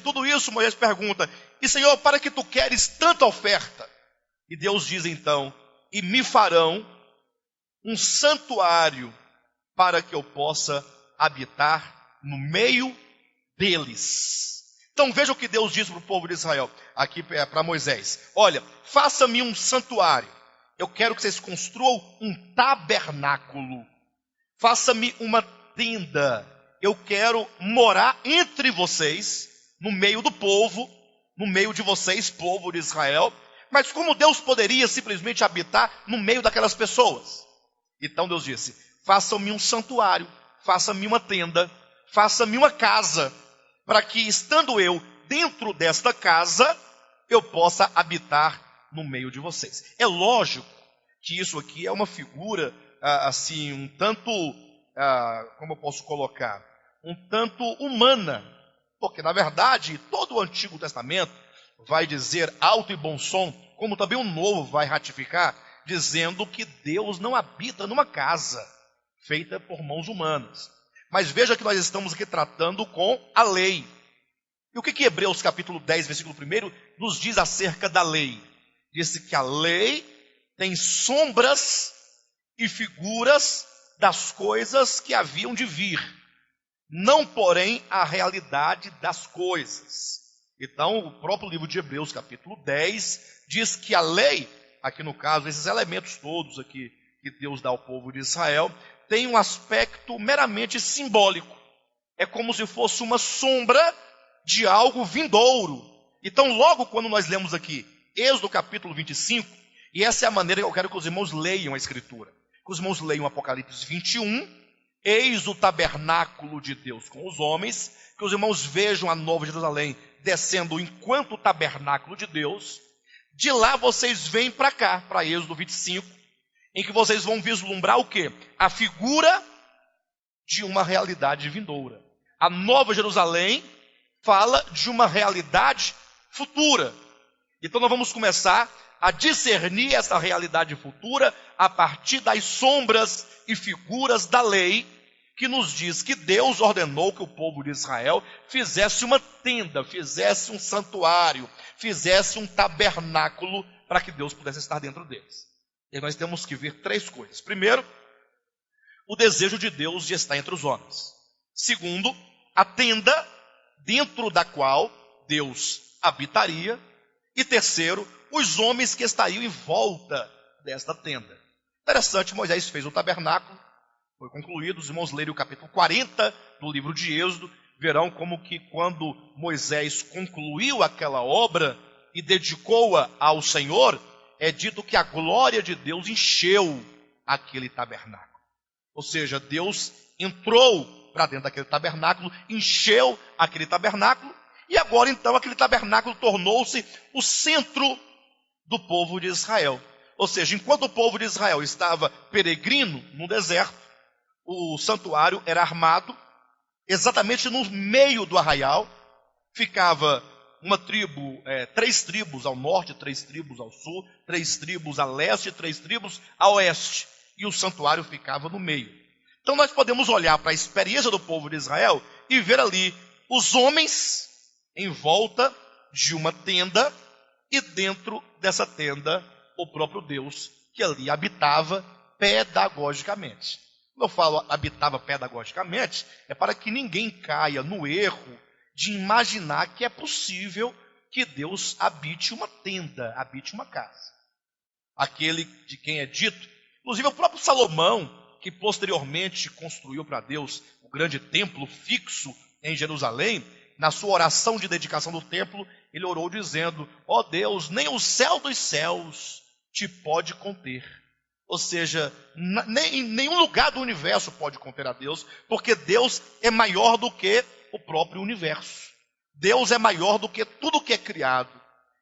tudo isso, Moisés pergunta: e Senhor, para que tu queres tanta oferta? E Deus diz então: e me farão um santuário para que eu possa habitar no meio deles. Então veja o que Deus diz para o povo de Israel, aqui para Moisés: olha, faça-me um santuário, eu quero que vocês construam um tabernáculo, faça-me uma tenda, eu quero morar entre vocês, no meio do povo, no meio de vocês, povo de Israel. Mas como Deus poderia simplesmente habitar no meio daquelas pessoas? Então Deus disse: façam-me um santuário, façam-me uma tenda, façam-me uma casa, para que, estando eu dentro desta casa, eu possa habitar no meio de vocês. É lógico que isso aqui é uma figura, assim, um tanto, como eu posso colocar, um tanto humana, porque na verdade todo o Antigo Testamento vai dizer alto e bom som, como também o Novo vai ratificar, dizendo que Deus não habita numa casa feita por mãos humanas. Mas veja que nós estamos aqui tratando com a lei. E o que Hebreus capítulo 10, versículo 1 nos diz acerca da lei? Diz que a lei tem sombras e figuras das coisas que haviam de vir, não porém a realidade das coisas. Então o próprio livro de Hebreus capítulo 10 diz que a lei, aqui no caso esses elementos todos aqui que Deus dá ao povo de Israel, tem um aspecto meramente simbólico. É como se fosse uma sombra de algo vindouro. Então logo quando nós lemos aqui Êxodo capítulo 25, e essa é a maneira que eu quero que os irmãos leiam a Escritura, que os irmãos leiam Apocalipse 21, eis o tabernáculo de Deus com os homens, que os irmãos vejam a Nova Jerusalém descendo enquanto o tabernáculo de Deus. De lá vocês vêm para cá, para Êxodo 25, em que vocês vão vislumbrar o quê? A figura de uma realidade vindoura. A Nova Jerusalém fala de uma realidade futura. Então nós vamos começar a discernir essa realidade futura a partir das sombras e figuras da lei, que nos diz que Deus ordenou que o povo de Israel fizesse uma tenda, fizesse um santuário, fizesse um tabernáculo para que Deus pudesse estar dentro deles. E nós temos que ver três coisas. Primeiro, o desejo de Deus de estar entre os homens. Segundo, a tenda dentro da qual Deus habitaria. E terceiro, os homens que estariam em volta desta tenda. Interessante, Moisés fez o tabernáculo, foi concluído. Os irmãos lerem o capítulo 40 do livro de Êxodo, verão como que quando Moisés concluiu aquela obra e dedicou-a ao Senhor, é dito que a glória de Deus encheu aquele tabernáculo. Ou seja, Deus entrou para dentro daquele tabernáculo, encheu aquele tabernáculo, e agora então aquele tabernáculo tornou-se o centro do povo de Israel. Ou seja, enquanto o povo de Israel estava peregrino no deserto, o santuário era armado exatamente no meio do arraial. Ficava uma tribo, três tribos ao norte, três tribos ao sul, três tribos a leste, três tribos a oeste. E o santuário ficava no meio. Então nós podemos olhar para a experiência do povo de Israel e ver ali os homens em volta de uma tenda, e dentro dessa tenda o próprio Deus que ali habitava pedagogicamente. Quando eu falo habitava pedagogicamente, é para que ninguém caia no erro de imaginar que é possível que Deus habite uma tenda, habite uma casa. Aquele de quem é dito, inclusive o próprio Salomão, que posteriormente construiu para Deus o grande templo fixo em Jerusalém, na sua oração de dedicação do templo, ele orou dizendo: ó Deus, nem o céu dos céus te pode conter. Ou seja, nem em nenhum lugar do universo pode conter a Deus, porque Deus é maior do que o próprio universo. Deus é maior do que tudo que é criado.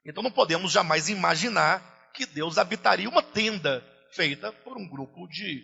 Então não podemos jamais imaginar que Deus habitaria uma tenda feita por um grupo de